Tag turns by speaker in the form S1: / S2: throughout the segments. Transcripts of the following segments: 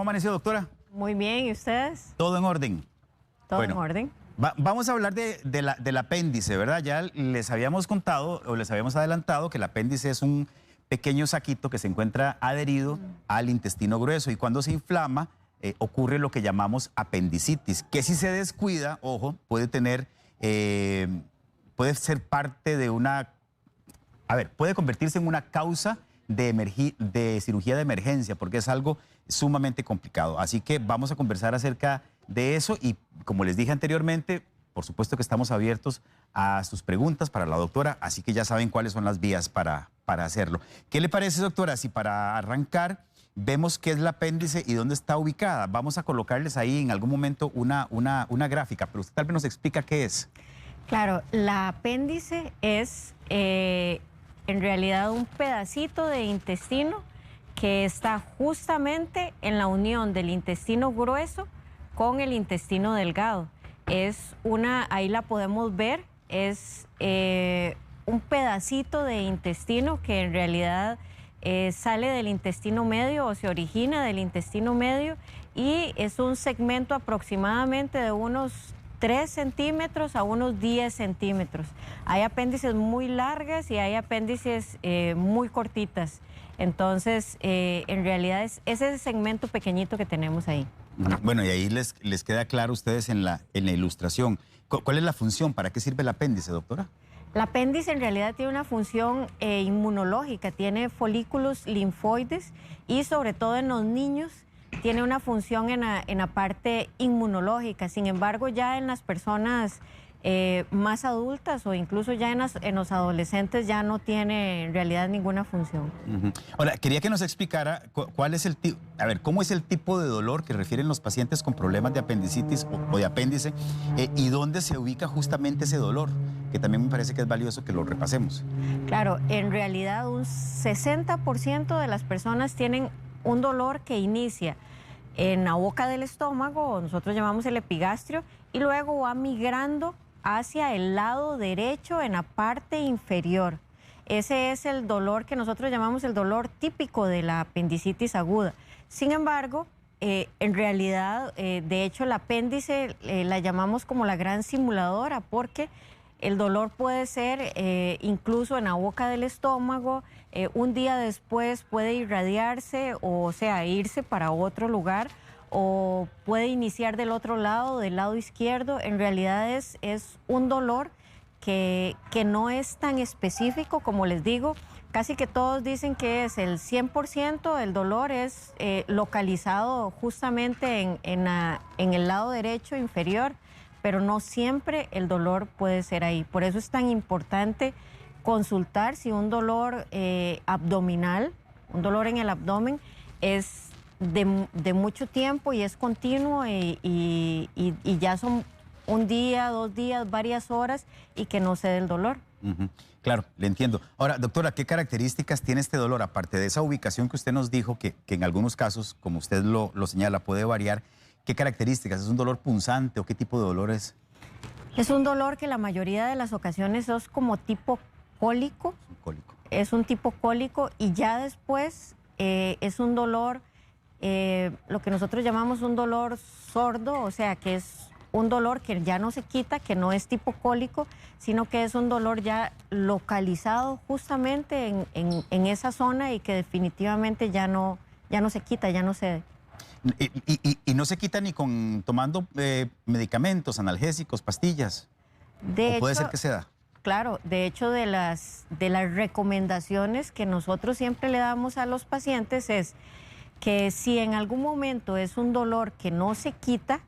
S1: amaneció, doctora?
S2: Muy bien, ¿y ustedes?
S1: Todo en orden.
S2: ¿Todo en orden?
S1: Vamos a hablar del apéndice, ¿verdad? Ya les habíamos contado o les habíamos adelantado que el apéndice es un pequeño saquito que se encuentra adherido al intestino grueso y cuando se inflama ocurre lo que llamamos apendicitis, que si se descuida, ojo, puede ser parte de puede convertirse en una causa de cirugía de emergencia, porque es algo sumamente complicado. Así que vamos a conversar acerca de eso y, como les dije anteriormente, por supuesto que estamos abiertos a sus preguntas para la doctora, así que ya saben cuáles son las vías para hacerlo. ¿Qué le parece, doctora, si para arrancar vemos qué es el apéndice y dónde está ubicada? Vamos a colocarles ahí en algún momento una gráfica, pero usted tal vez nos explica qué es.
S2: Claro, la apéndice es en realidad un pedacito de intestino que está justamente en la unión del intestino grueso con el intestino delgado. Ahí la podemos ver, es un pedacito de intestino que en realidad sale del intestino medio o se origina del intestino medio y es un segmento aproximadamente de unos 3 centímetros a unos 10 centímetros. Hay apéndices muy largas y hay apéndices muy cortitas. Entonces, en realidad es ese segmento pequeñito que tenemos ahí.
S1: Bueno, y ahí les queda claro a ustedes en la ilustración. ¿Cuál es la función? ¿Para qué sirve el apéndice, doctora?
S2: El apéndice en realidad tiene una función inmunológica, tiene folículos linfoides y sobre todo en los niños tiene una función en la parte inmunológica. Sin embargo, ya en las personas más adultas o incluso ya en los adolescentes ya no tiene en realidad ninguna función.
S1: Ahora, quería que nos explicara cuál es cómo es el tipo de dolor que refieren los pacientes con problemas de apendicitis o de apéndice y dónde se ubica justamente ese dolor, que también me parece que es valioso que lo repasemos.
S2: Claro, en realidad un 60% de las personas tienen un dolor que inicia en la boca del estómago, nosotros llamamos el epigastrio, y luego va migrando hacia el lado derecho en la parte inferior. Ese es el dolor que nosotros llamamos el dolor típico de la apendicitis aguda. Sin embargo, en realidad, de hecho, el apéndice la llamamos como la gran simuladora porque el dolor puede ser incluso en la boca del estómago, un día después puede irradiarse, o sea, irse para otro lugar, o puede iniciar del otro lado, del lado izquierdo. En realidad es un dolor que no es tan específico, como les digo. Casi que todos dicen que es el 100% del dolor es localizado justamente en el lado derecho inferior, pero no siempre el dolor puede ser ahí. Por eso es tan importante consultar si un dolor abdominal, un dolor en el abdomen, es de mucho tiempo y es continuo y ya son un día, 2 días, varias horas y que no cede el dolor.
S1: Claro, le entiendo. Ahora, doctora, ¿qué características tiene este dolor? Aparte de esa ubicación que usted nos dijo, que en algunos casos, como usted lo señala, puede variar, ¿qué características? ¿Es un dolor punzante o qué tipo de dolor es?
S2: Es un dolor que la mayoría de las ocasiones es como tipo cólico.
S1: Es un cólico.
S2: Es un tipo cólico y ya después es un dolor, lo que nosotros llamamos un dolor sordo, o sea, que es un dolor que ya no se quita, que no es tipo cólico, sino que es un dolor ya localizado justamente en esa zona y que definitivamente ya no se quita, ya no cede.
S1: Y no se quita ni tomando medicamentos, analgésicos, pastillas. ¿O puede ser que se da?
S2: Claro, de hecho de las recomendaciones que nosotros siempre le damos a los pacientes es que si en algún momento es un dolor que no se quita,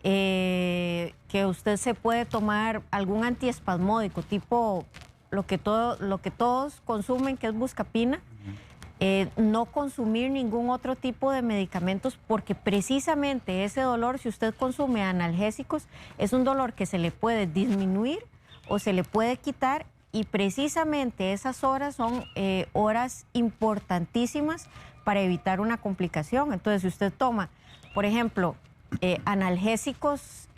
S2: que usted se puede tomar algún antiespasmódico, tipo lo que todos consumen, que es buscapina. No consumir ningún otro tipo de medicamentos porque precisamente ese dolor, si usted consume analgésicos, es un dolor que se le puede disminuir o se le puede quitar y precisamente esas horas son horas importantísimas para evitar una complicación. Entonces, si usted toma, por ejemplo, analgésicos,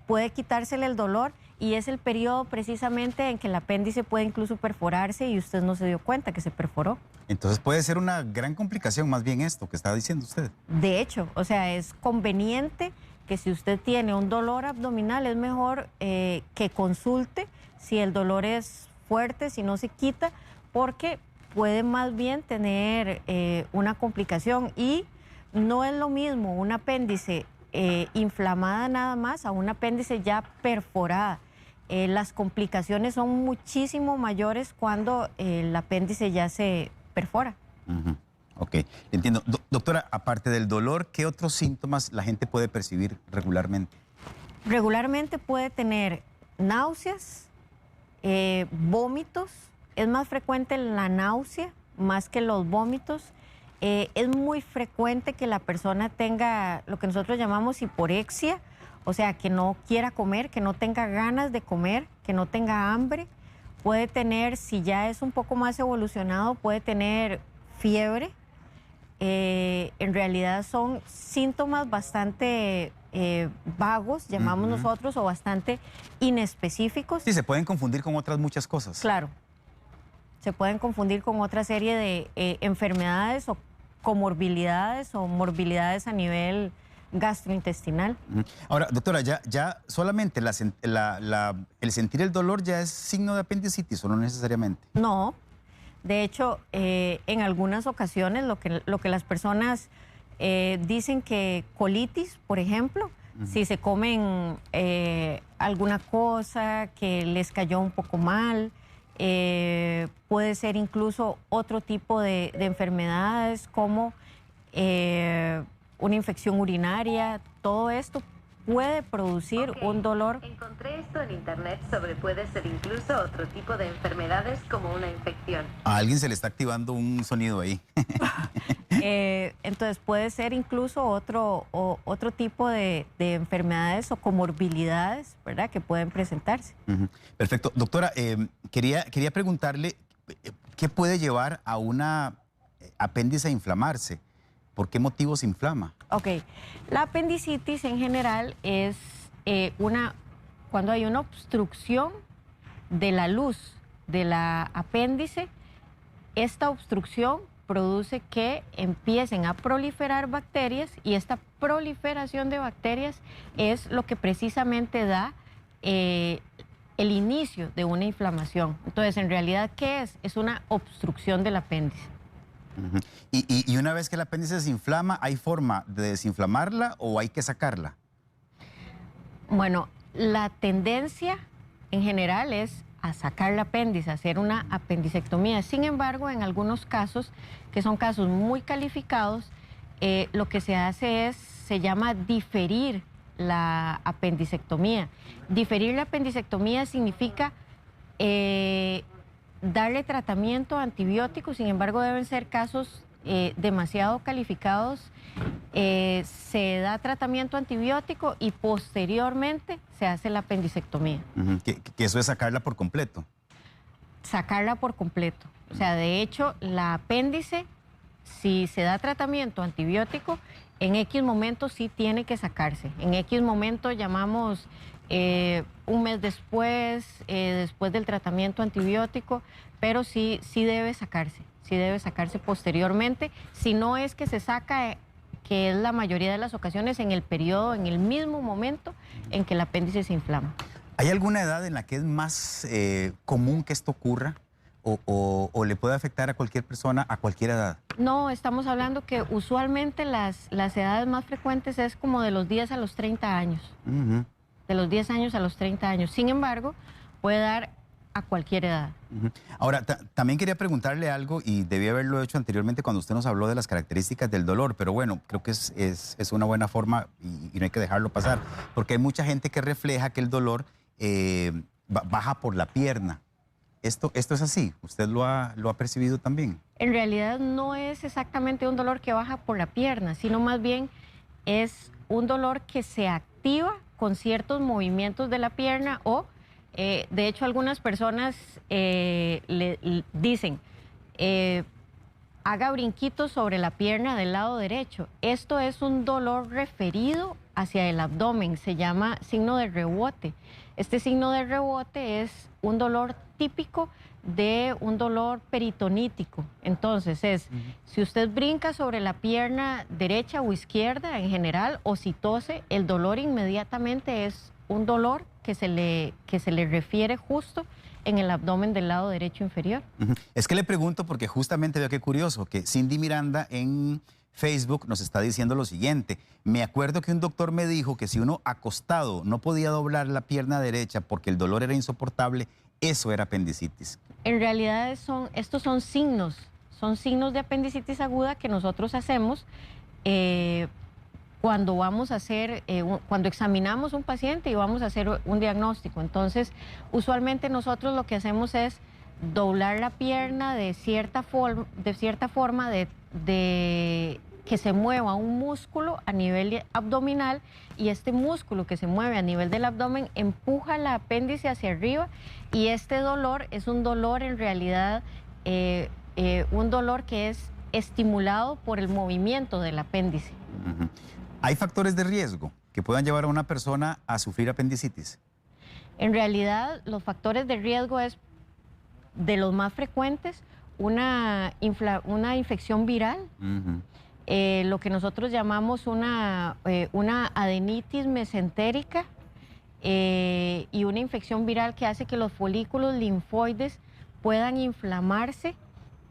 S2: puede quitársele el dolor y es el periodo precisamente en que el apéndice puede incluso perforarse y usted no se dio cuenta que se perforó.
S1: Entonces puede ser una gran complicación más bien esto que está diciendo usted.
S2: De hecho, o sea, es conveniente que si usted tiene un dolor abdominal, es mejor que consulte si el dolor es fuerte, si no se quita, porque puede más bien tener una complicación. Y no es lo mismo un apéndice inflamada nada más a un apéndice ya perforada. Las complicaciones son muchísimo mayores cuando el apéndice ya se perfora.
S1: Ujú. Ok, entiendo. Doctora, aparte del dolor, ¿qué otros síntomas la gente puede percibir regularmente?
S2: Regularmente puede tener náuseas, vómitos. Es más frecuente la náusea más que los vómitos. Es muy frecuente que la persona tenga lo que nosotros llamamos hiporexia, o sea, que no quiera comer, que no tenga ganas de comer, que no tenga hambre. Puede tener, si ya es un poco más evolucionado, puede tener fiebre. En realidad son síntomas bastante vagos, llamamos nosotros, o bastante inespecíficos.
S1: Sí, se pueden confundir con otras muchas cosas.
S2: Claro, se pueden confundir con otra serie de enfermedades o comorbilidades o morbilidades a nivel gastrointestinal.
S1: Ahora, doctora, ya solamente el sentir el dolor ya es signo de apendicitis o no necesariamente.
S2: No. De hecho, en algunas ocasiones lo que las personas dicen que colitis, por ejemplo, si se comen alguna cosa que les cayó un poco mal, puede ser incluso otro tipo de enfermedades como una infección urinaria. Todo esto puede producir un dolor.
S3: Encontré esto en internet sobre puede ser incluso otro tipo de enfermedades como una infección.
S1: A alguien se le está activando un sonido ahí.
S2: Entonces puede ser incluso otro tipo de enfermedades o comorbilidades, ¿verdad?, que pueden presentarse.
S1: Perfecto. Doctora, quería preguntarle, ¿qué puede llevar a una apéndice a inflamarse? ¿Por qué motivo se inflama?
S2: Ok, la apendicitis en general es cuando hay una obstrucción de la luz de la apéndice. Esta obstrucción produce que empiecen a proliferar bacterias y esta proliferación de bacterias es lo que precisamente da el inicio de una inflamación. Entonces, en realidad, ¿qué es? Es una obstrucción del apéndice.
S1: Y una vez que el apéndice se inflama, ¿hay forma de desinflamarla o hay que sacarla?
S2: Bueno, la tendencia en general es a sacar el apéndice, a hacer una apendicectomía. Sin embargo, en algunos casos, que son casos muy calificados, lo que se hace se llama diferir la apendicectomía. Diferir la apendicectomía significa darle tratamiento antibiótico. Sin embargo, deben ser casos demasiado calificados. Se da tratamiento antibiótico y posteriormente se hace la apendicectomía.
S1: Que eso es sacarla por completo.
S2: Sacarla por completo. O sea, de hecho, la apéndice, si se da tratamiento antibiótico, en X momento sí tiene que sacarse. En X momento llamamos un mes después, después del tratamiento antibiótico, pero sí debe sacarse posteriormente. Si no es que se saca, que es la mayoría de las ocasiones, en el periodo, en el mismo momento en que el apéndice se inflama.
S1: ¿Hay alguna edad en la que es más común que esto ocurra o le puede afectar a cualquier persona a cualquier edad?
S2: No, estamos hablando que usualmente las edades más frecuentes es como de los 10 a los 30 años. De los 10 años a los 30 años. Sin embargo, puede dar a cualquier edad.
S1: Ahora, también quería preguntarle algo y debí haberlo hecho anteriormente cuando usted nos habló de las características del dolor, pero bueno, creo que es una buena forma y no hay que dejarlo pasar, porque hay mucha gente que refleja que el dolor baja por la pierna. ¿Esto es así? ¿Usted lo ha percibido también? En
S2: realidad no es exactamente un dolor que baja por la pierna, sino más bien es un dolor que se activa con ciertos movimientos de la pierna o, de hecho, algunas personas le dicen, haga brinquitos sobre la pierna del lado derecho. Esto es un dolor referido hacia el abdomen, se llama signo de rebote. Este signo de rebote es un dolor típico de un dolor peritonítico. Entonces si usted brinca sobre la pierna derecha o izquierda en general, o si tose, el dolor inmediatamente es un dolor que se le refiere justo en el abdomen del lado derecho inferior.
S1: Es que le pregunto porque justamente veo qué curioso, que Cindy Miranda en Facebook nos está diciendo lo siguiente. Me acuerdo que un doctor me dijo que si uno acostado no podía doblar la pierna derecha porque el dolor era insoportable, eso era apendicitis.
S2: En realidad estos son signos de apendicitis aguda que nosotros hacemos cuando vamos a hacer, cuando examinamos un paciente y vamos a hacer un diagnóstico. Entonces, usualmente nosotros lo que hacemos es doblar la pierna de cierta forma de que se mueva un músculo a nivel abdominal, y este músculo que se mueve a nivel del abdomen empuja el apéndice hacia arriba, y este dolor es un dolor en realidad, un dolor que es estimulado por el movimiento del apéndice.
S1: ¿Hay factores de riesgo que puedan llevar a una persona a sufrir apendicitis?
S2: En realidad, los factores de riesgo es de los más frecuentes, una infección viral, lo que nosotros llamamos una adenitis mesentérica, y una infección viral que hace que los folículos linfoides puedan inflamarse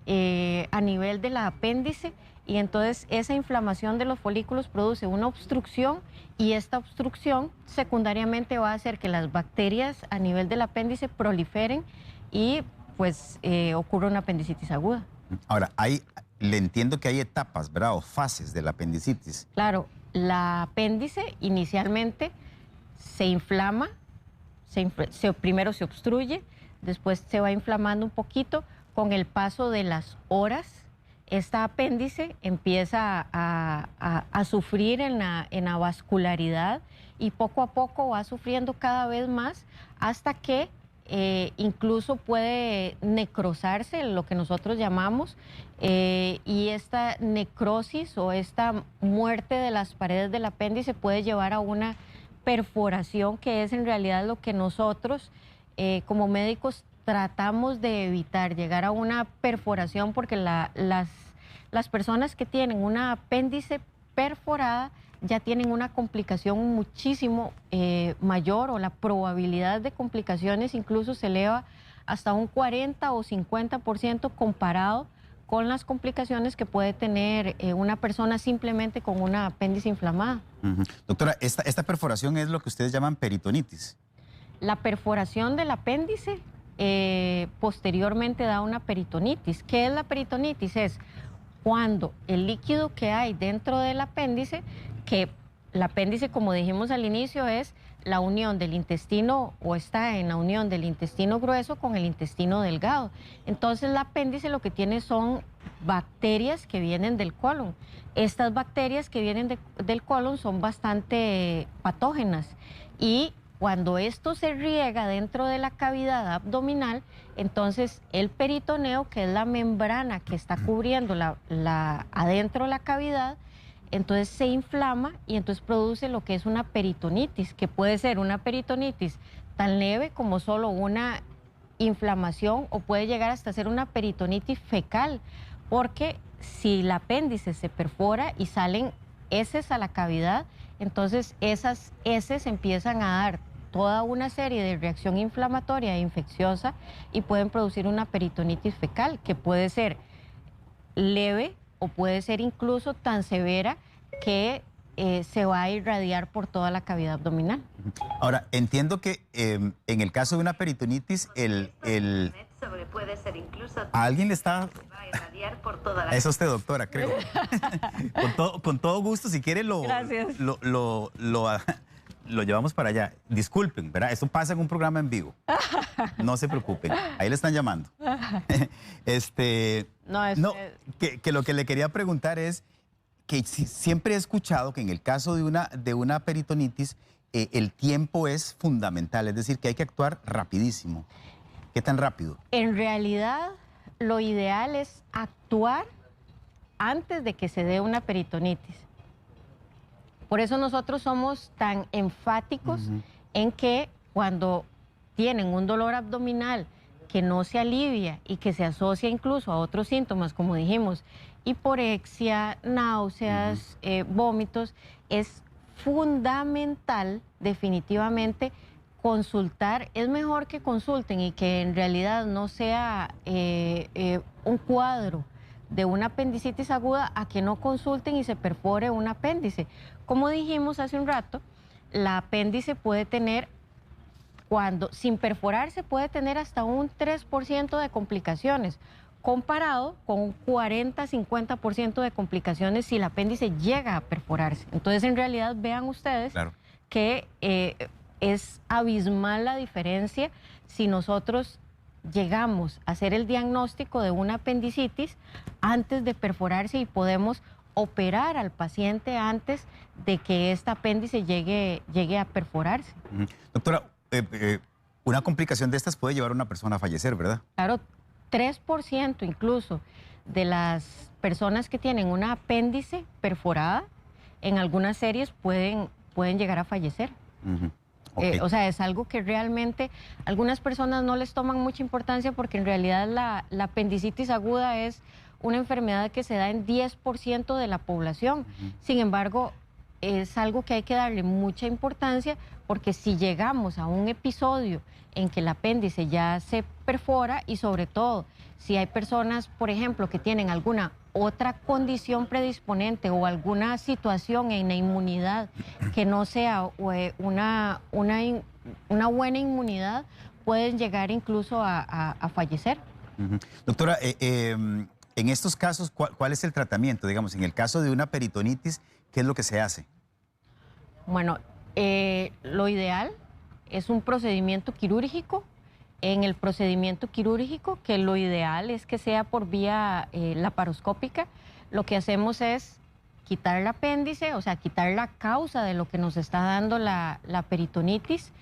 S2: a nivel del apéndice, y entonces esa inflamación de los folículos produce una obstrucción, y esta obstrucción secundariamente va a hacer que las bacterias a nivel del apéndice proliferen y pues ocurre una apendicitis aguda.
S1: Ahora, le entiendo que hay etapas, ¿verdad? O fases de la apendicitis.
S2: Claro, la apéndice inicialmente se inflama, primero se obstruye, después se va inflamando un poquito. Con el paso de las horas, esta apéndice empieza a sufrir en la vascularidad, y poco a poco va sufriendo cada vez más hasta que incluso puede necrosarse, lo que nosotros llamamos, y esta necrosis o esta muerte de las paredes del apéndice puede llevar a una perforación, que es en realidad lo que nosotros como médicos tratamos de evitar, llegar a una perforación, porque las personas que tienen una apéndice perforada ya tienen una complicación muchísimo mayor, o la probabilidad de complicaciones incluso se eleva hasta un 40 o 50% comparado con las complicaciones que puede tener una persona simplemente con una apéndice inflamada.
S1: Doctora, esta perforación es lo que ustedes llaman peritonitis.
S2: La perforación del apéndice posteriormente da una peritonitis. ¿Qué es la peritonitis? Es cuando el líquido que hay dentro del apéndice, que el apéndice, como dijimos al inicio, es la unión del intestino, o está en la unión del intestino grueso con el intestino delgado. Entonces el apéndice lo que tiene son bacterias que vienen del colon. Estas bacterias que vienen del colon son bastante patógenas, y cuando esto se riega dentro de la cavidad abdominal, entonces el peritoneo, que es la membrana que está cubriendo adentro la cavidad, entonces se inflama, y entonces produce lo que es una peritonitis, que puede ser una peritonitis tan leve como solo una inflamación, o puede llegar hasta ser una peritonitis fecal, porque si el apéndice se perfora y salen heces a la cavidad, entonces esas heces empiezan a dar toda una serie de reacción inflamatoria e infecciosa, y pueden producir una peritonitis fecal, que puede ser leve o puede ser incluso tan severa que se va a irradiar por toda la cavidad abdominal.
S1: Ahora, entiendo que en el caso de una peritonitis,
S3: puede ser incluso
S1: a alguien le está...
S3: va a irradiar por toda la...
S1: Es usted, doctora, creo. con todo gusto, si quiere
S2: Gracias.
S1: lo llevamos para allá. Disculpen, ¿verdad? Esto pasa en un programa en vivo. No se preocupen. Ahí le están llamando. Que lo que le quería preguntar es que siempre he escuchado que en el caso de una peritonitis, el tiempo es fundamental. Es decir, que hay que actuar rapidísimo. ¿Qué tan rápido?
S2: En realidad, lo ideal es actuar antes de que se dé una peritonitis. Por eso nosotros somos tan enfáticos en que cuando tienen un dolor abdominal que no se alivia y que se asocia incluso a otros síntomas, como dijimos, hiporexia, náuseas, vómitos, es fundamental definitivamente consultar. Es mejor que consulten y que en realidad no sea un cuadro de una apendicitis aguda a que no consulten y se perfore un apéndice. Como dijimos hace un rato, la apéndice puede tener, sin perforarse, puede tener hasta un 3% de complicaciones, comparado con un 40-50% de complicaciones si el apéndice llega a perforarse. Entonces, en realidad, vean ustedes que es abismal la diferencia si nosotros llegamos a hacer el diagnóstico de una apendicitis antes de perforarse y podemos operar al paciente antes de que esta apéndice llegue a perforarse.
S1: Doctora, una complicación de estas puede llevar a una persona a fallecer, ¿verdad?
S2: Claro, 3% incluso de las personas que tienen una apéndice perforada en algunas series pueden llegar a fallecer. Okay. O sea, es algo que realmente algunas personas no les toman mucha importancia porque en realidad la apendicitis aguda es una enfermedad que se da en 10% de la población. Sin embargo, es algo que hay que darle mucha importancia porque si llegamos a un episodio en que el apéndice ya se perfora y sobre todo si hay personas, por ejemplo, que tienen alguna otra condición predisponente o alguna situación en la inmunidad que no sea una buena inmunidad, pueden llegar incluso a fallecer.
S1: Doctora, en estos casos, ¿cuál es el tratamiento? Digamos, en el caso de una peritonitis, ¿qué es lo que se hace?
S2: Bueno, lo ideal es un procedimiento quirúrgico. En el procedimiento quirúrgico, que lo ideal es que sea por vía laparoscópica, lo que hacemos es quitar el apéndice, o sea, quitar la causa de lo que nos está dando la peritonitis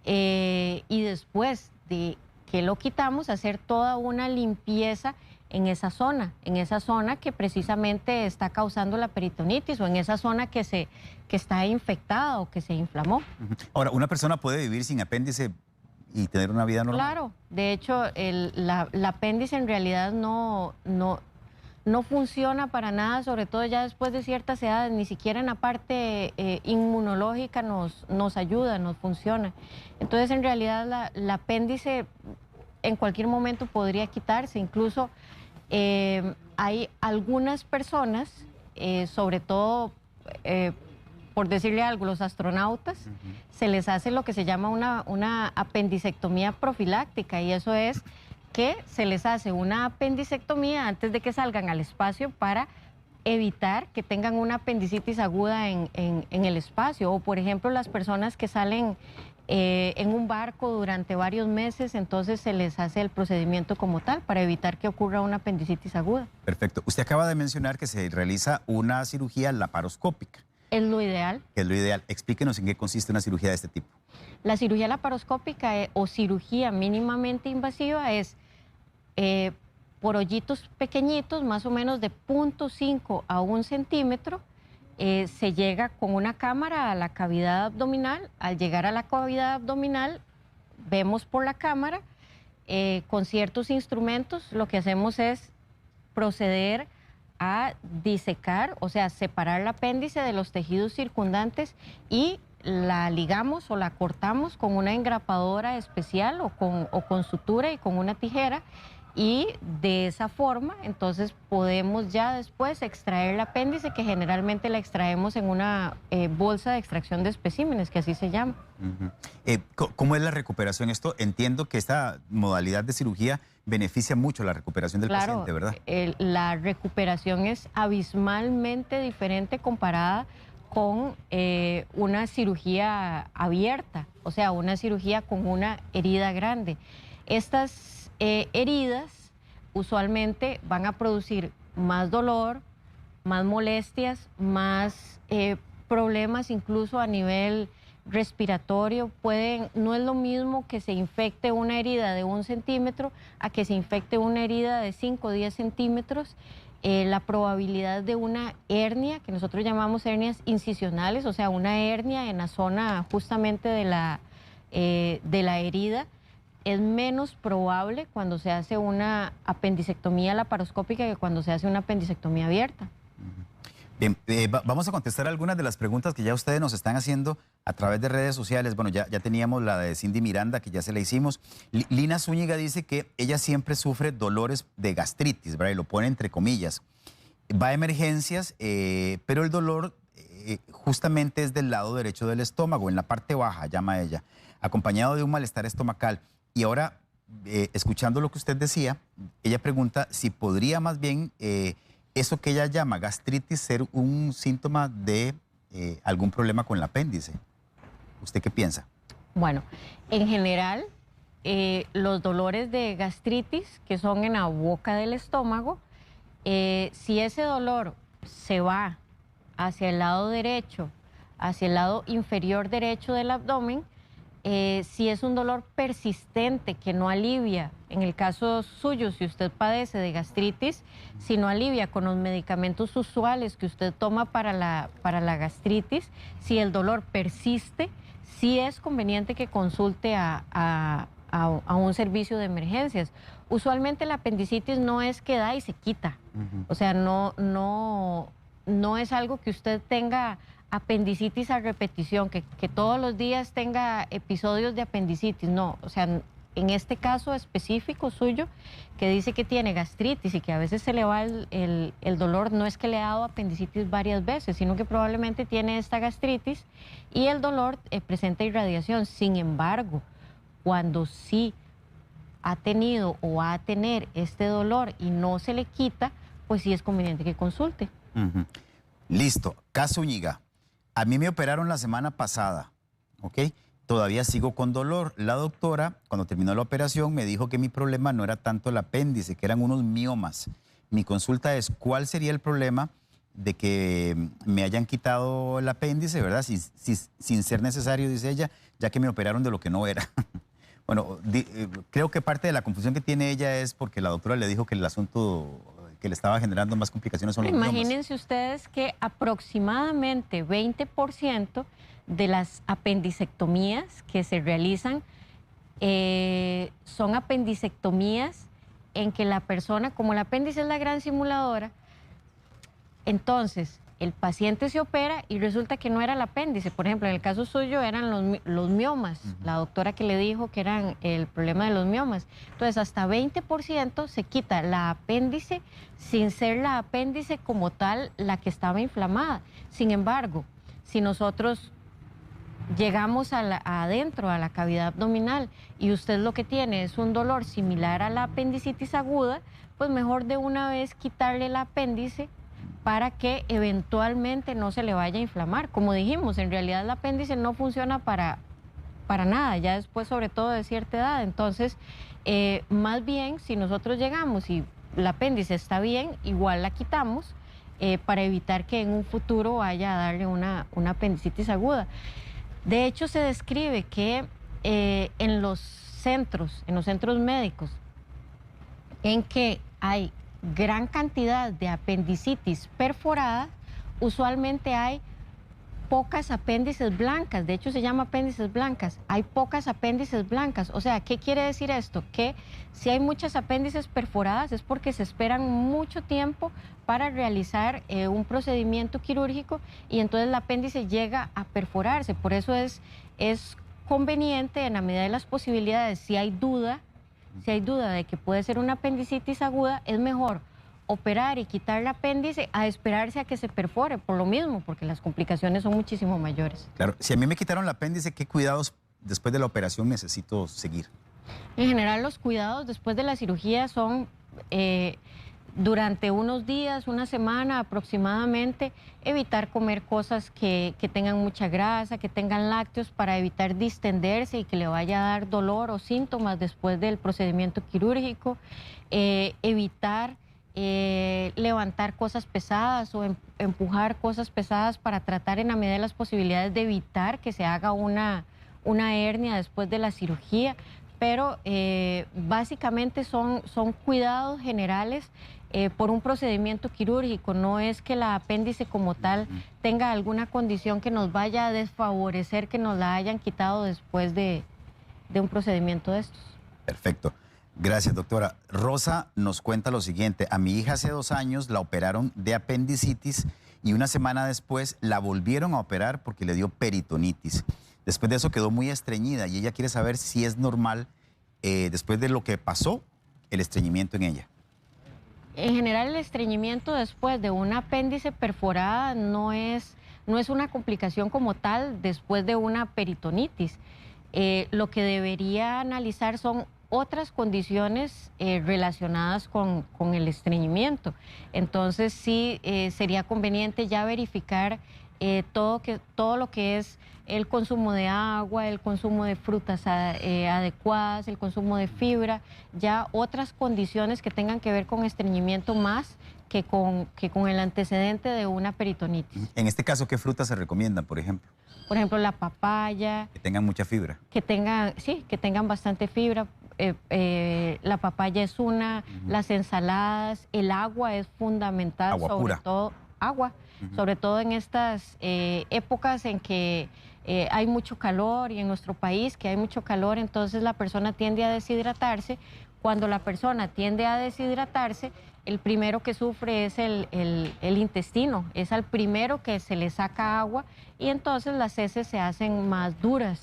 S2: y después de que lo quitamos, hacer toda una limpieza en esa zona que precisamente está causando la peritonitis o en esa zona que está infectada o que se inflamó.
S1: Ahora, ¿una persona puede vivir sin apéndice y tener una vida normal?
S2: Claro, de hecho, la apéndice en realidad no funciona para nada, sobre todo ya después de ciertas edades, ni siquiera en la parte inmunológica nos ayuda, nos funciona. Entonces, en realidad, la apéndice en cualquier momento podría quitarse. Incluso hay algunas personas, sobre todo, por decirle algo, los astronautas, se les hace lo que se llama una apendicectomía profiláctica, y eso es que se les hace una apendicectomía antes de que salgan al espacio para evitar que tengan una apendicitis aguda en el espacio. O, por ejemplo, las personas que salen en un barco durante varios meses, entonces se les hace el procedimiento como tal para evitar que ocurra una apendicitis aguda.
S1: Perfecto. Usted acaba de mencionar que se realiza una cirugía laparoscópica.
S2: Es lo ideal.
S1: Es lo ideal. Explíquenos en qué consiste una cirugía de este tipo.
S2: La cirugía laparoscópica o cirugía mínimamente invasiva es por hoyitos pequeñitos, más o menos de 0.5 a 1 centímetro. Se llega con una cámara a la cavidad abdominal. Al llegar a la cavidad abdominal, vemos por la cámara con ciertos instrumentos. Lo que hacemos es proceder a disecar, o sea, separar el apéndice de los tejidos circundantes y la ligamos o la cortamos con una engrapadora especial o con sutura y con una tijera, y de esa forma entonces podemos ya después extraer el apéndice, que generalmente la extraemos en una bolsa de extracción de especímenes, que así se llama.
S1: ¿Cómo es la recuperación? Entiendo que esta modalidad de cirugía beneficia mucho la recuperación del paciente, ¿verdad?
S2: La recuperación es abismalmente diferente comparada con una cirugía abierta, o sea, una cirugía con una herida grande. Estas heridas usualmente van a producir más dolor, más molestias, más problemas incluso a nivel respiratorio. No es lo mismo que se infecte una herida de 1 centímetro a que se infecte una herida de 5 o 10 centímetros. La probabilidad de una hernia, que nosotros llamamos hernias incisionales, o sea, una hernia en la zona justamente de la herida, es menos probable cuando se hace una apendicectomía laparoscópica que cuando se hace una apendicectomía abierta.
S1: Bien, vamos a contestar algunas de las preguntas que ya ustedes nos están haciendo a través de redes sociales. Bueno, ya teníamos la de Cindy Miranda, que ya se la hicimos. Lina Zúñiga dice que ella siempre sufre dolores de gastritis, ¿verdad? Y lo pone entre comillas. Va a emergencias, pero el dolor justamente es del lado derecho del estómago, en la parte baja, llama ella, acompañado de un malestar estomacal. Y ahora, escuchando lo que usted decía, ella pregunta si podría más bien eso que ella llama gastritis ser un síntoma de algún problema con el apéndice. ¿Usted qué piensa?
S2: Bueno, en general, los dolores de gastritis que son en la boca del estómago, si ese dolor se va hacia el lado derecho, hacia el lado inferior derecho del abdomen, si es un dolor persistente que no alivia, en el caso suyo, si usted padece de gastritis, si no alivia con los medicamentos usuales que usted toma para la gastritis, si el dolor persiste, sí es conveniente que consulte a un servicio de emergencias. Usualmente la apendicitis no es que da y se quita. O sea, no es algo que usted tenga apendicitis a repetición, que todos los días tenga episodios de apendicitis. No, o sea, en este caso específico suyo, que dice que tiene gastritis y que a veces se le va el dolor, no es que le ha dado apendicitis varias veces, sino que probablemente tiene esta gastritis y el dolor presenta irradiación. Sin embargo, cuando sí ha tenido o va a tener este dolor y no se le quita, pues sí es conveniente que consulte.
S1: Listo. Caso Zúñiga. A mí me operaron la semana pasada, ¿ok? Todavía sigo con dolor. La doctora, cuando terminó la operación, me dijo que mi problema no era tanto el apéndice, que eran unos miomas. Mi consulta es, ¿cuál sería el problema de que me hayan quitado el apéndice, verdad? Sin ser necesario, dice ella, ya que me operaron de lo que no era. Bueno, creo que parte de la confusión que tiene ella es porque la doctora le dijo que el asunto que le estaba generando más complicaciones son los miomas.
S2: Imagínense ustedes que aproximadamente 20% de las apendicectomías que se realizan son apendicectomías en que la persona, como el apéndice es la gran simuladora, entonces el paciente se opera y resulta que no era el apéndice. Por ejemplo, en el caso suyo eran los miomas. La doctora que le dijo que eran el problema de los miomas. Entonces, hasta 20% se quita la apéndice sin ser la apéndice como tal la que estaba inflamada. Sin embargo, si nosotros llegamos adentro, a la cavidad abdominal, y usted lo que tiene es un dolor similar a la apendicitis aguda, pues mejor de una vez quitarle el apéndice para que eventualmente no se le vaya a inflamar. Como dijimos, en realidad el apéndice no funciona para nada, ya después, sobre todo de cierta edad. Entonces, más bien, si nosotros llegamos y el apéndice está bien, igual la quitamos para evitar que en un futuro vaya a darle una apendicitis aguda. De hecho, se describe que en los centros médicos en que hay gran cantidad de apendicitis perforada, usualmente hay pocas apéndices blancas. De hecho, se llama apéndices blancas. Hay pocas apéndices blancas. O sea, ¿qué quiere decir esto? Que si hay muchas apéndices perforadas es porque se esperan mucho tiempo para realizar un procedimiento quirúrgico y entonces el apéndice llega a perforarse. Por eso es conveniente, en la medida de las posibilidades, si hay duda de que puede ser una apendicitis aguda, es mejor operar y quitar el apéndice a esperarse a que se perfore, por lo mismo, porque las complicaciones son muchísimo mayores.
S1: Claro, si a mí me quitaron el apéndice, ¿qué cuidados después de la operación necesito seguir?
S2: En general, los cuidados después de la cirugía son durante unos días, una semana aproximadamente, evitar comer cosas que tengan mucha grasa, que tengan lácteos, para evitar distenderse y que le vaya a dar dolor o síntomas después del procedimiento quirúrgico. Evitar levantar cosas pesadas o empujar cosas pesadas para tratar, en la medida de las posibilidades, de evitar que se haga una hernia después de la cirugía. Pero básicamente son cuidados generales por un procedimiento quirúrgico. No es que la apéndice como tal tenga alguna condición que nos vaya a desfavorecer que nos la hayan quitado después de un procedimiento de estos.
S1: Perfecto. Gracias, doctora. Rosa nos cuenta lo siguiente. A mi hija hace 2 años la operaron de apendicitis y una semana después la volvieron a operar porque le dio peritonitis. Después de eso quedó muy estreñida y ella quiere saber si es normal, después de lo que pasó, el estreñimiento en ella.
S2: En general, el estreñimiento después de un apéndice perforada no es una complicación como tal después de una peritonitis. Lo que debería analizar son otras condiciones relacionadas con el estreñimiento. Entonces sí sería conveniente ya verificar todo lo que es el consumo de agua, el consumo de frutas adecuadas, el consumo de fibra, ya otras condiciones que tengan que ver con estreñimiento más que con el antecedente de una peritonitis.
S1: En este caso, ¿qué frutas se recomiendan, por ejemplo?
S2: Por ejemplo, la papaya.
S1: Que tengan mucha fibra.
S2: Que tengan bastante fibra. La papaya es una, las ensaladas, el agua es fundamental.
S1: Agua
S2: sobre
S1: pura.
S2: todo agua, sobre todo en estas épocas en que hay mucho calor y en nuestro país que hay mucho calor, entonces la persona tiende a deshidratarse. Cuando la persona tiende a deshidratarse, el primero que sufre es el intestino, es al primero que se le saca agua y entonces las heces se hacen más duras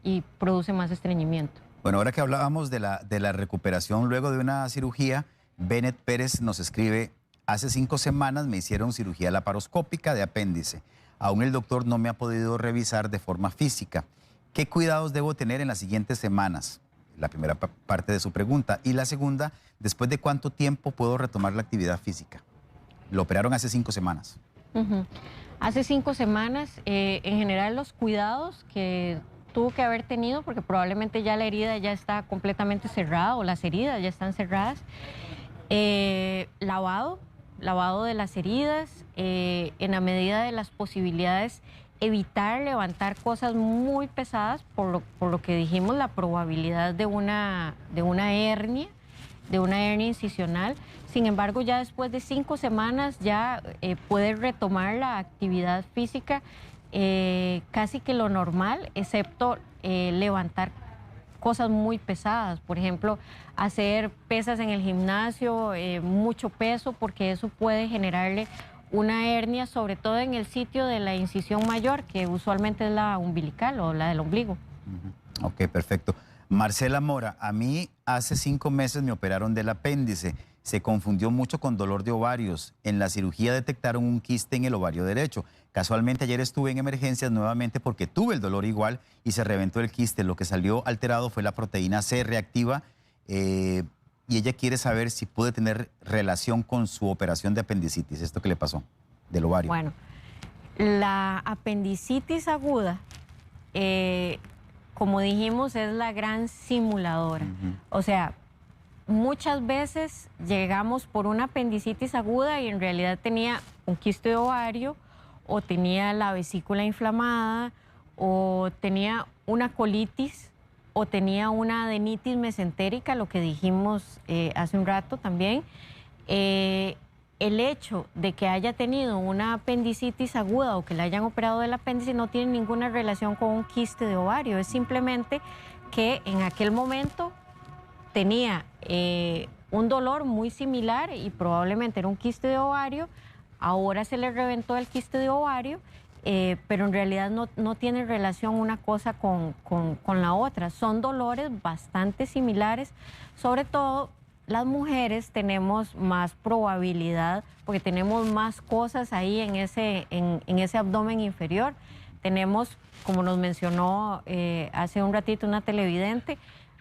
S2: y produce más estreñimiento.
S1: Bueno, ahora que hablábamos de la recuperación luego de una cirugía, Bennett Pérez nos escribe: hace 5 semanas me hicieron cirugía laparoscópica de apéndice. Aún el doctor no me ha podido revisar de forma física. ¿Qué cuidados debo tener en las siguientes semanas? La primera parte de su pregunta. Y la segunda, ¿después de cuánto tiempo puedo retomar la actividad física? Lo operaron hace 5 semanas.
S2: Hace 5 semanas, en general los cuidados que tuvo que haber tenido, porque probablemente ya la herida ya está completamente cerrada o las heridas ya están cerradas. Lavado de las heridas, en la medida de las posibilidades, evitar levantar cosas muy pesadas, por lo que dijimos, la probabilidad de una hernia incisional. Sin embargo, ya después de 5 semanas ya puede retomar la actividad física casi que lo normal, excepto levantar cosas muy pesadas, por ejemplo, hacer pesas en el gimnasio, mucho peso, porque eso puede generarle una hernia, sobre todo en el sitio de la incisión mayor, que usualmente es la umbilical o la del ombligo.
S1: Ok, perfecto. Marcela Mora, a mí hace 5 meses me operaron del apéndice. Se confundió mucho con dolor de ovarios. En la cirugía detectaron un quiste en el ovario derecho. Casualmente ayer estuve en emergencias nuevamente porque tuve el dolor igual y se reventó el quiste. Lo que salió alterado fue la proteína C reactiva y ella quiere saber si puede tener relación con su operación de apendicitis. ¿Esto qué le pasó del ovario?
S2: Bueno, la apendicitis aguda, como dijimos, es la gran simuladora. O sea, muchas veces llegamos por una apendicitis aguda y en realidad tenía un quiste de ovario, o tenía la vesícula inflamada, o tenía una colitis, o tenía una adenitis mesentérica, lo que dijimos hace un rato también. El hecho de que haya tenido una apendicitis aguda o que le hayan operado del apéndice no tiene ninguna relación con un quiste de ovario, es simplemente que en aquel momento tenía un dolor muy similar y probablemente era un quiste de ovario. Ahora se le reventó el quiste de ovario, pero en realidad no tiene relación una cosa con la otra. Son dolores bastante similares. Sobre todo, las mujeres tenemos más probabilidad porque tenemos más cosas ahí en ese abdomen inferior. Tenemos, como nos mencionó hace un ratito una televidente,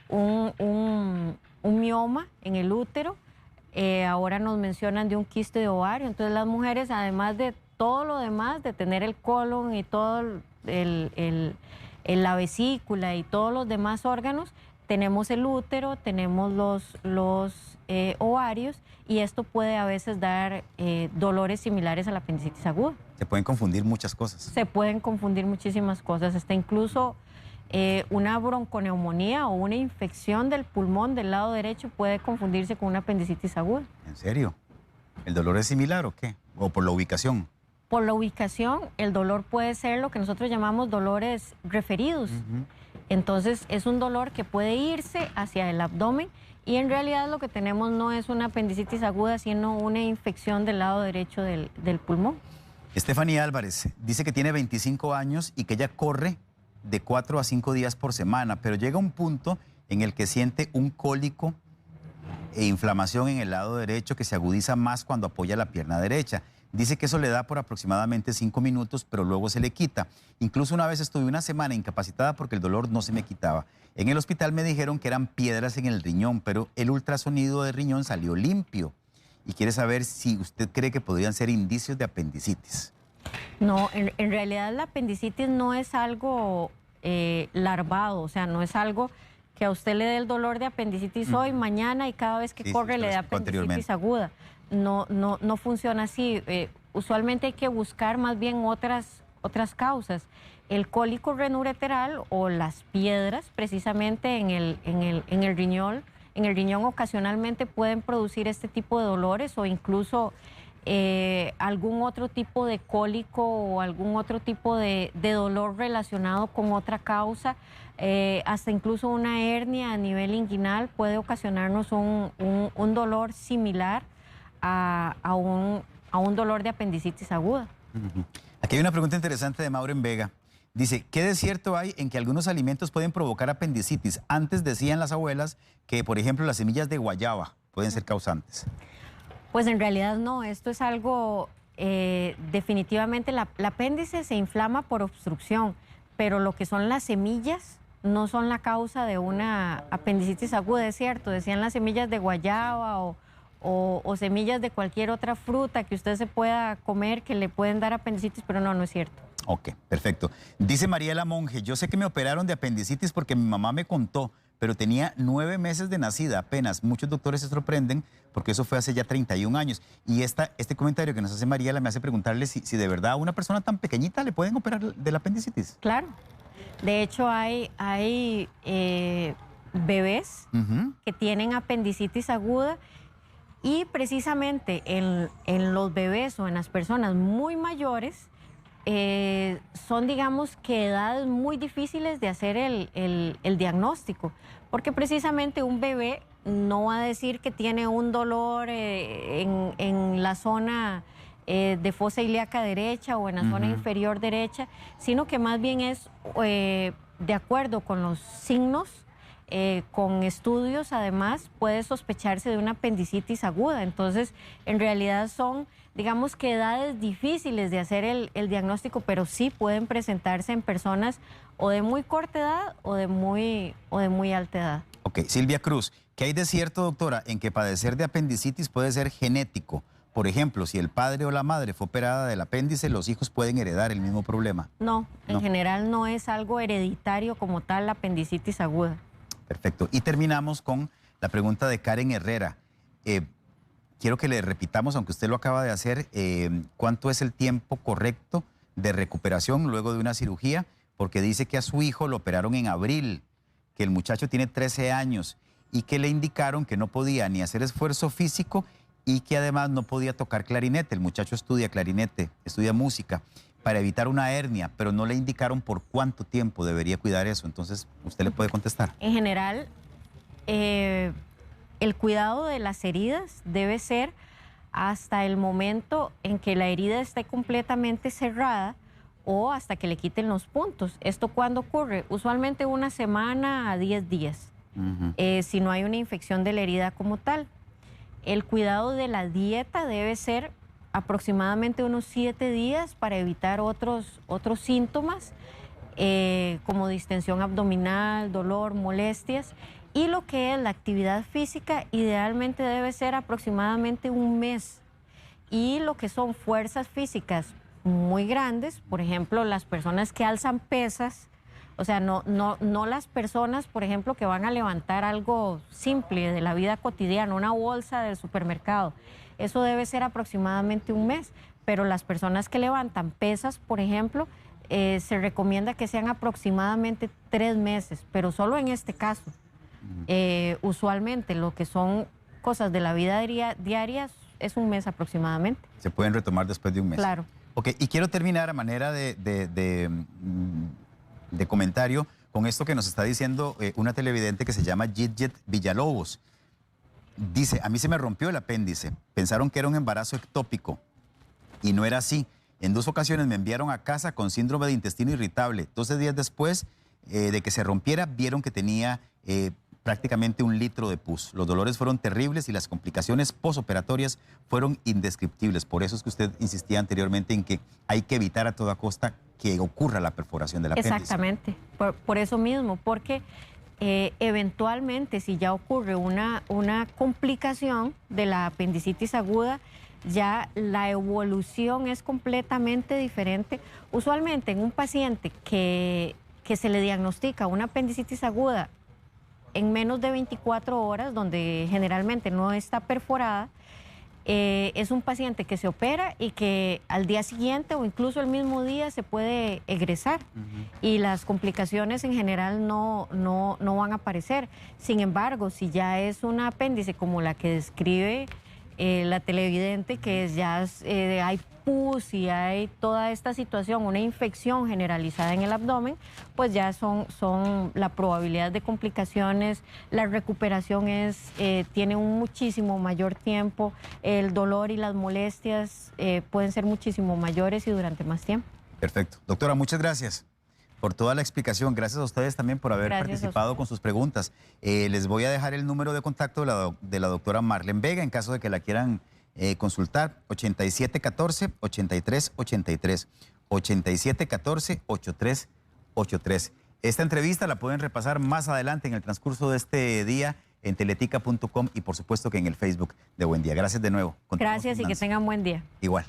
S2: un mioma en el útero. Ahora nos mencionan de un quiste de ovario. Entonces las mujeres, además de todo lo demás, de tener el colon y todo la vesícula y todos los demás órganos, tenemos el útero, tenemos los ovarios, y esto puede a veces dar dolores similares a la apendicitis aguda.
S1: Se pueden confundir muchas cosas.
S2: Se pueden confundir muchísimas cosas, hasta incluso una bronconeumonía o una infección del pulmón del lado derecho puede confundirse con una apendicitis aguda.
S1: ¿En serio? ¿El dolor es similar o qué? ¿O por la ubicación?
S2: Por la ubicación, el dolor puede ser lo que nosotros llamamos dolores referidos. Entonces es un dolor que puede irse hacia el abdomen y en realidad lo que tenemos no es una apendicitis aguda, sino una infección del lado derecho del pulmón.
S1: Estefanía Álvarez dice que tiene 25 años y que ella corre de 4 a 5 días por semana, pero llega un punto en el que siente un cólico e inflamación en el lado derecho que se agudiza más cuando apoya la pierna derecha. Dice que eso le da por aproximadamente 5 minutos, pero luego se le quita. Incluso una vez estuve una semana incapacitada porque el dolor no se me quitaba. En el hospital me dijeron que eran piedras en el riñón, pero el ultrasonido de riñón salió limpio. Y quiere saber si usted cree que podrían ser indicios de apendicitis.
S2: No, en realidad la apendicitis no es algo larvado, o sea, no es algo que a usted le dé el dolor de apendicitis hoy, mañana y cada vez que corre le da apendicitis aguda. No funciona así. Usualmente hay que buscar más bien otras causas. El cólico renureteral o las piedras precisamente en el riñón ocasionalmente pueden producir este tipo de dolores o incluso algún otro tipo de cólico o algún otro tipo de dolor relacionado con otra causa. Hasta incluso una hernia a nivel inguinal puede ocasionarnos un dolor similar a un dolor de apendicitis aguda.
S1: Aquí hay una pregunta interesante de Mauro en Vega. Dice, ¿qué de cierto hay en que algunos alimentos pueden provocar apendicitis? Antes decían las abuelas que, por ejemplo, las semillas de guayaba pueden ser causantes.
S2: Pues en realidad no, esto es algo, definitivamente la apéndice se inflama por obstrucción, pero lo que son las semillas no son la causa de una apendicitis aguda, es cierto. Decían las semillas de guayaba o semillas de cualquier otra fruta que usted se pueda comer que le pueden dar apendicitis, pero no es cierto.
S1: Ok, perfecto. Dice Mariela Monge, yo sé que me operaron de apendicitis porque mi mamá me contó, pero tenía 9 meses de nacida apenas. Muchos doctores se sorprenden porque eso fue hace ya 31 años. Y este comentario que nos hace Mariela me hace preguntarle si de verdad a una persona tan pequeñita le pueden operar de la apendicitis.
S2: Claro. De hecho, hay bebés que tienen apendicitis aguda y precisamente en los bebés o en las personas muy mayores son, digamos, que edades muy difíciles de hacer el diagnóstico, porque precisamente un bebé no va a decir que tiene un dolor en la zona de fosa ilíaca derecha o en la zona inferior derecha, sino que más bien es de acuerdo con los signos, con estudios además puede sospecharse de una apendicitis aguda. Entonces, en realidad son, digamos, que edades difíciles de hacer el diagnóstico, pero sí pueden presentarse en personas o de muy corta edad o de muy alta edad.
S1: Ok, Silvia Cruz, ¿qué hay de cierto, doctora, en que padecer de apendicitis puede ser genético? Por ejemplo, si el padre o la madre fue operada del apéndice, ¿los hijos pueden heredar el mismo problema?
S2: No, en general no es algo hereditario como tal la apendicitis aguda.
S1: Perfecto. Y terminamos con la pregunta de Karen Herrera. Quiero que le repitamos, aunque usted lo acaba de hacer, ¿cuánto es el tiempo correcto de recuperación luego de una cirugía? Porque dice que a su hijo lo operaron en abril, que el muchacho tiene 13 años y que le indicaron que no podía ni hacer esfuerzo físico y que además no podía tocar clarinete. El muchacho estudia clarinete, estudia música, para evitar una hernia, pero no le indicaron por cuánto tiempo debería cuidar eso. Entonces, usted le puede contestar.
S2: En general, el cuidado de las heridas debe ser hasta el momento en que la herida esté completamente cerrada o hasta que le quiten los puntos. ¿Esto cuándo ocurre? Usualmente 1 semana a 10 días, si no hay una infección de la herida como tal. El cuidado de la dieta debe ser aproximadamente unos 7 días para evitar otros síntomas como distensión abdominal, dolor, molestias. Y lo que es la actividad física idealmente debe ser aproximadamente 1 mes. Y lo que son fuerzas físicas muy grandes, por ejemplo, las personas que alzan pesas, o sea, no las personas, por ejemplo, que van a levantar algo simple de la vida cotidiana, una bolsa del supermercado. Eso debe ser aproximadamente 1 mes, pero las personas que levantan pesas, por ejemplo, se recomienda que sean aproximadamente 3 meses, pero solo en este caso. Usualmente lo que son cosas de la vida diaria es 1 mes aproximadamente.
S1: Se pueden retomar después de 1 mes.
S2: Claro.
S1: Ok, y quiero terminar a manera de comentario con esto que nos está diciendo una televidente que se llama Gidget Villalobos. Dice, a mí se me rompió el apéndice. Pensaron que era un embarazo ectópico y no era así. En 2 ocasiones me enviaron a casa con síndrome de intestino irritable. 12 días después de que se rompiera, vieron que tenía prácticamente 1 litro de pus. Los dolores fueron terribles y las complicaciones posoperatorias fueron indescriptibles. Por eso es que usted insistía anteriormente en que hay que evitar a toda costa que ocurra la perforación del apéndice.
S2: Exactamente, por eso mismo, porque eventualmente si ya ocurre una complicación de la apendicitis aguda, ya la evolución es completamente diferente. Usualmente en un paciente que se le diagnostica una apendicitis aguda en menos de 24 horas, donde generalmente no está perforada, es un paciente que se opera y que al día siguiente o incluso el mismo día se puede egresar. Y las complicaciones en general no van a aparecer. Sin embargo, si ya es un apéndice como la que describe la televidente, que hay pus y hay toda esta situación, una infección generalizada en el abdomen, pues ya son la probabilidad de complicaciones, la recuperación tiene un muchísimo mayor tiempo, el dolor y las molestias pueden ser muchísimo mayores y durante más tiempo.
S1: Perfecto. Doctora, muchas gracias por toda la explicación. Gracias a ustedes también por haber participado con sus preguntas. Les voy a dejar el número de contacto de la doctora Marlene Vega en caso de que la quieran consultar. 8714-8383. 8714-8383. Esta entrevista la pueden repasar más adelante en el transcurso de este día en teletica.com y por supuesto que en el Facebook de Buen Día. Gracias de nuevo.
S2: Gracias y que tengan buen día.
S1: Igual.